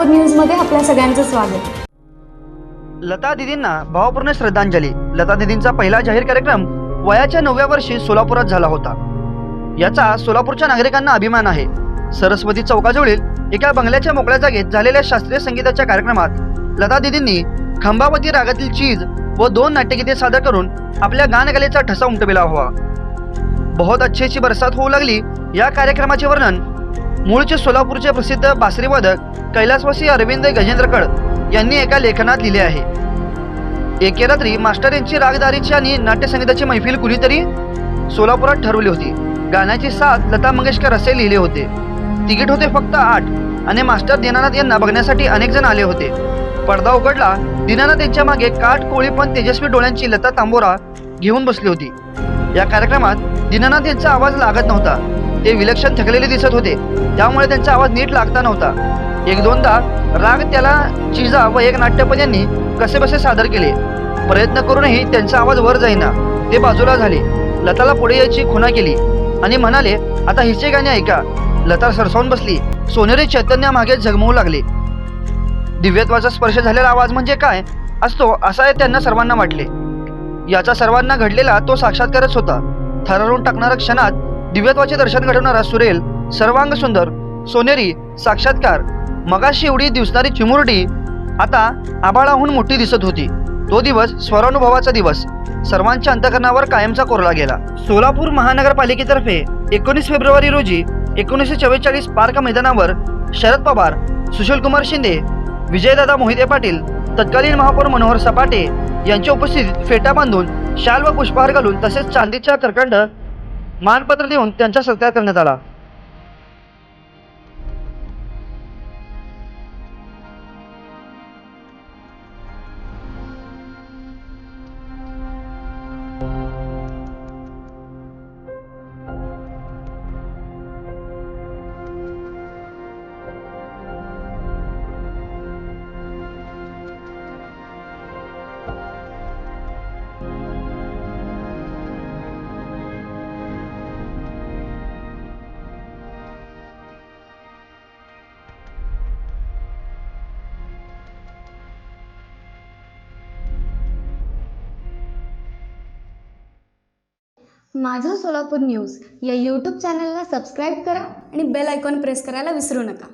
सोलापूर न्यूजमध्ये आपल्या सगळ्यांचं स्वागत। लता दीदींना भावपूर्ण श्रद्धांजली। लता दीदींचा पहिला जाहीर कार्यक्रम वयाच्या 9व्या वर्षी सोलापुरात झाला होता। याचा सोलापूरच्या नागरिकांना अभिमान आहे। सरस्वती चौकाजवळील एका बंगल्याच्या मोकळ्या जागेत झालेल्या शास्त्रीय संगीताच्या कार्यक्रमात लता दीदींनी खंबावती रागातील चीज व 2 नाट्यगीते सादर करून आपल्या गानकलेचा ठसा उमटविला हवा। बहुत अच्छी बरसात होऊ लागली या कार्यक्रमाचे वर्णन मूळचे सोलापूरचे प्रसिद्ध बासरीवादक कैलासवासी अरविंद गजेंद्रकड यांनी एका लेखनात लिहिले आहे। एके रात्री मास्टर यांची रागदारीची आणि नाट्यसंगीताची मैफिल कुणीतरी सोलापुरात ठरवली होती। गाण्याची साथ लता मंगेशकर असे लिहिले होते। तिकीट होते फक्त 8 आणि मास्टर दीनानाथ यांना बघण्यासाठी अनेक जण आले होते। पडदा उघडला, दीनानाथ यांच्या मागे काट कोळी पण तेजस्वी डोळ्यांची लता तांबोरा घेऊन बसली होती। या कार्यक्रमात दीनानाथ यांचा आवाज लागत नव्हता। ते विलक्षण थकलेले दिसत होते, त्यामुळे त्यांचा आवाज नीट लागता नव्हता। एक दोनदा राग त्याला चिजा व एक नाट्यपद यांनी कसेबसे सादर केले। प्रयत्न करूनही त्यांचा आवाज वर जाईना। ते बाजूला झाले, लताला पुढे यायची खुणा केली आणि म्हणाले, आता हिचे गाणे ऐका। लता सरसावून बसली। सोनेरी चैतन्यामागे झगमवू लागले। दिव्यत्वाचा स्पर्श झालेला आवाज म्हणजे काय असतो असा त्यांना सर्वांना वाटले। याचा सर्वांना घडलेला तो साक्षात्कारच होता। थरारून टाकणाऱ्या क्षणात दिव्यत्वाचे दर्शन घडवणारा सुरेल, सर्वांग सुंदर, सोनेरी साक्षात्कार। मगाशी एवढी दिसणारी चिमुरडी आता आभाळाहून मोठी दिसत होती। तो दिवस स्वरानुभवाचा दिवस सर्वांच्या अंतःकरणावर कायमचा कोरला गेला। सोलापूर महानगरपालिकेतर्फे 19 फेब्रुवारी रोजी 1944 पार्क मैदानावर शरद पवार, सुशीलकुमार शिंदे, विजयदादा मोहिते पाटील, तत्कालीन महापौर मनोहर सपाटे यांच्या उपस्थितीत फेटा बांधून शाल व पुष्पहार घालून तसेच चांदीच्या करकंड मानपत्र देऊन त्यांचा सत्कार करण्यात आला। माझं सोलापूर न्यूज या यूट्यूब चॅनलला सबस्क्राईब करा आणि बेल आयकॉन प्रेस करायला विसरू नका।